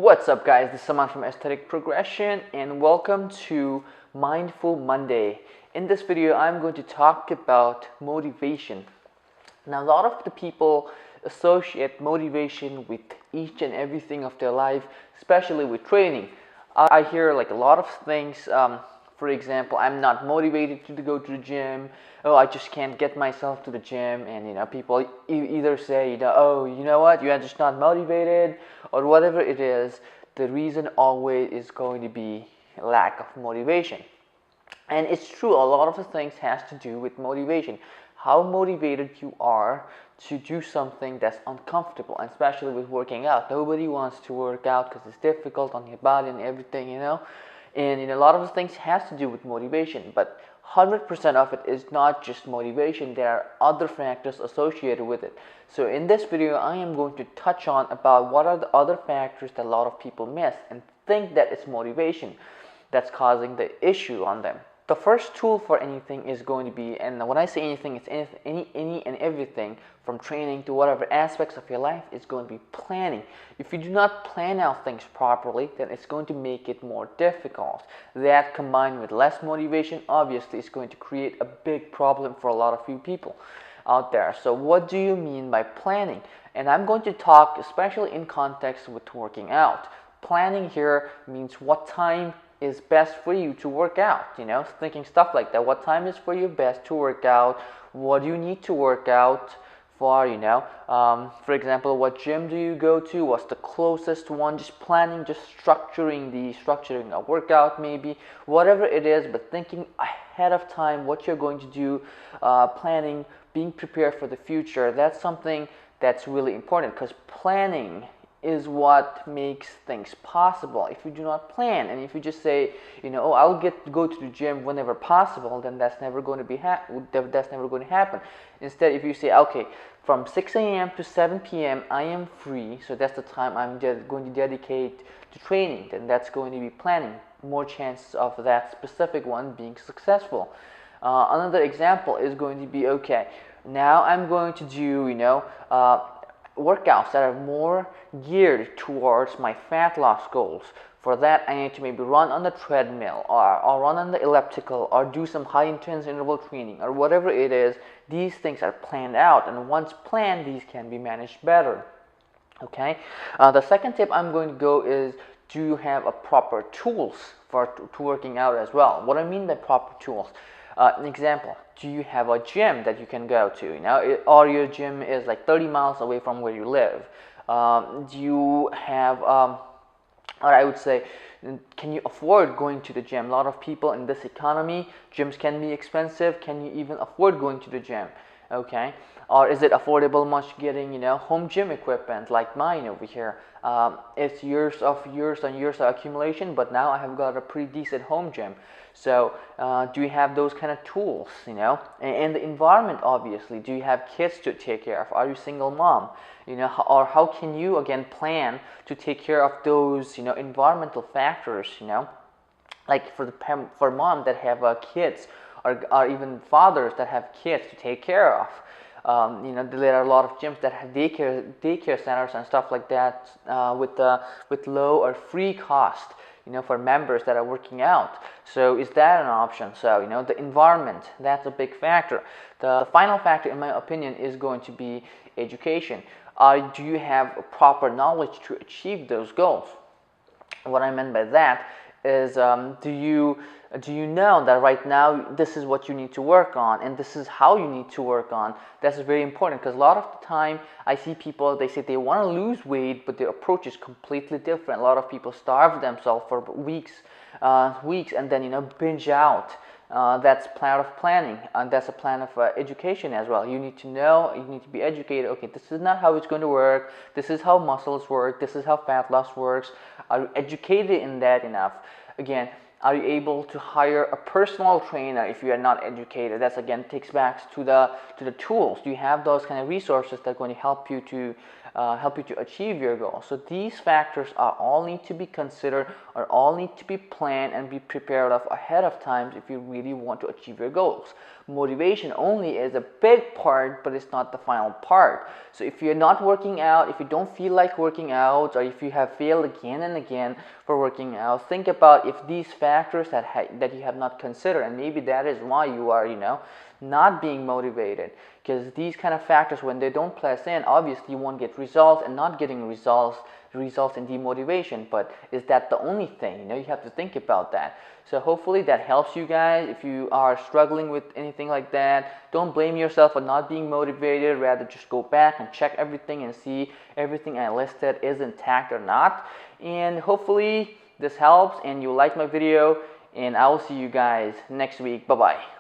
What's up, guys? This is Saman from Aesthetic Progression, and welcome to Mindful Monday. In this video, I'm going to talk about motivation. Now, a lot of the people associate motivation with each and everything of their life, especially with training. I hear like a lot of things. For example, I'm not motivated to go to the gym. Oh, I just can't get myself to the gym. And people either say, oh, you know what, you are just not motivated, or whatever it is. The reason always is going to be lack of motivation. And it's true, a lot of the things has to do with motivation. How motivated you are to do something that's uncomfortable, and especially with working out. Nobody wants to work out because it's difficult on your body and everything. And a lot of the things has to do with motivation, but 100% of it is not just motivation. There are other factors associated with it. So in this video, I am going to touch on about what are the other factors that a lot of people miss and think that it's motivation that's causing the issue on them. The first tool for anything is going to be, and when I say anything, it's any and everything from training to whatever aspects of your life, is going to be planning. If you do not plan out things properly, then it's going to make it more difficult. That combined with less motivation, obviously, is going to create a big problem for a lot of you people out there. So what do you mean by planning? And I'm going to talk especially in context with working out. Planning here means what time is best for you to work out, thinking stuff like that. What time is for you best to work out? What do you need to work out for, for example, what gym do you go to? What's the closest one? Just planning, just structuring a workout maybe, whatever it is, but thinking ahead of time what you're going to do, planning, being prepared for the future. That's something that's really important, because planning is what makes things possible. If you do not plan, and if you just say, oh, I'll go to the gym whenever possible, then that's never going to happen. Instead, if you say, okay, from 6 a.m. to 7 p.m. I am free, so that's the time I'm going to dedicate to training, then that's going to be planning. More chances of that specific one being successful. Another example is going to be, okay, now I'm going to do, workouts that are more geared towards my fat loss goals. For that, I need to maybe run on the treadmill, or run on the elliptical, or do some high intense interval training, or whatever it is. These things are planned out, and once planned, these can be managed better. Okay. The second tip I'm going to go is, do you have a proper tools to working out as well? What I mean by proper tools, an example, do you have a gym that you can go to, or your gym is like 30 miles away from where you live? Do you have, or I would say, can you afford going to the gym? A lot of people in this economy, gyms can be expensive. Can you even afford going to the gym? Okay. Or is it affordable much getting, home gym equipment like mine over here? It's years and years of accumulation, but now I have got a pretty decent home gym. So do you have those kind of tools, and the environment, obviously? Do you have kids to take care of? Are you a single mom? Or how can you, again, plan to take care of those, environmental factors, like for mom that have kids, or even fathers that have kids to take care of. There are a lot of gyms that have daycare centers and stuff like that, with low or free cost, for members that are working out. So is that an option? So the environment, that's a big factor. The final factor, in my opinion, is going to be education. Do you have proper knowledge to achieve those goals? What I meant by that is, do you know that right now this is what you need to work on, and this is how you need to work on? That's very important, because a lot of the time I see people, they say they want to lose weight, but their approach is completely different. A lot of people starve themselves for weeks, and then binge out. That's part of planning, and that's a plan of education as well. You need to know, you need to be educated. Okay, this is not how it's going to work. This is how muscles work. This is how fat loss works. Are you educated in that enough? Again, are you able to hire a personal trainer if you are not educated? That's, again, takes back to the tools. Do you have those kind of resources that are going to help you to help you to achieve your goal. So these factors are all need to be considered, or all need to be planned and be prepared of ahead of time if you really want to achieve your goals. Motivation only is a big part, but it's not the final part. So if you're not working out, if you don't feel like working out, or if you have failed again and again for working out, think about if these factors that you have not considered, and maybe that is why you are, not being motivated. Because these kind of factors, when they don't plus in, obviously you won't get results, and not getting results in demotivation. But is that the only thing? You have to think about that. So hopefully that helps you guys. If you are struggling with anything like that, don't blame yourself for not being motivated. Rather, just go back and check everything and see everything I listed is intact or not. And hopefully this helps and you like my video, and I will see you guys next week. Bye bye.